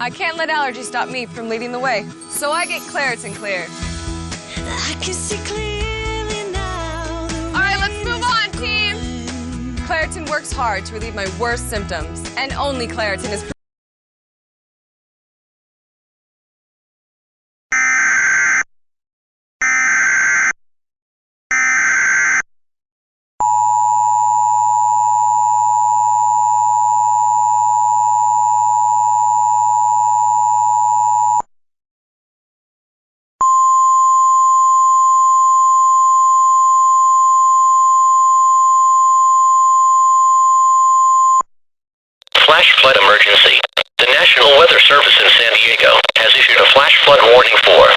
I can't let allergies stop me from leading the way, so I get Claritin Clear. I can see clearly now. All right, let's move on, team. Claritin works hard to relieve my worst symptoms, and only Claritin is Flash flood emergency. The National Weather Service in San Diego has issued a flash flood warning for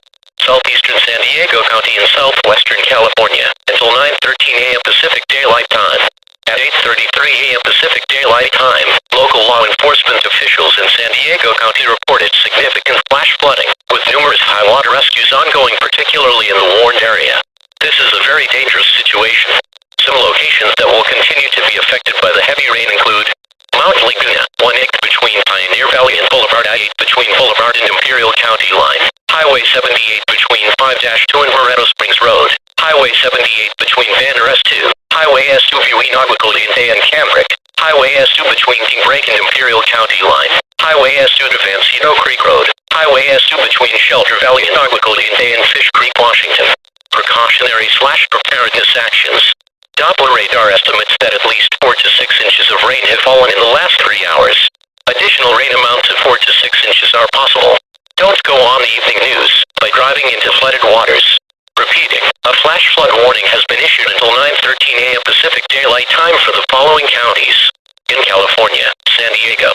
southeastern San Diego County and southwestern California until 9:13 a.m. Pacific Daylight Time. At 8:33 a.m. Pacific Daylight Time, local law enforcement officials in San Diego County reported significant flash flooding, with numerous high water rescues ongoing, particularly in the warned area. This is a very dangerous situation. Some locations that will continue to be affected by the heavy rain include Mount Laguna, 1 acre between Pioneer Valley and Boulevard, I-8 between Boulevard and Imperial County Line, Highway 78 between 5-2 and Moreto Springs Road, Highway 78 between Banner S2, Highway S2 between Aguaculente and Cambric, Highway S2 between King Break and Imperial County Line, Highway S2 to Vancito Creek Road, Highway S2 between Shelter Valley and Aguaculente and Fish Creek, Washington. Precautionary/preparedness actions. Doppler radar estimates that at least 4 to 6 inches of rain have fallen in the last 3 hours. Additional rain amounts of 4 to 6 inches are possible. Don't go on the evening news by driving into flooded waters. Repeating, a flash flood warning has been issued until 9:13 a.m. Pacific Daylight Time for the following counties. In California, San Diego,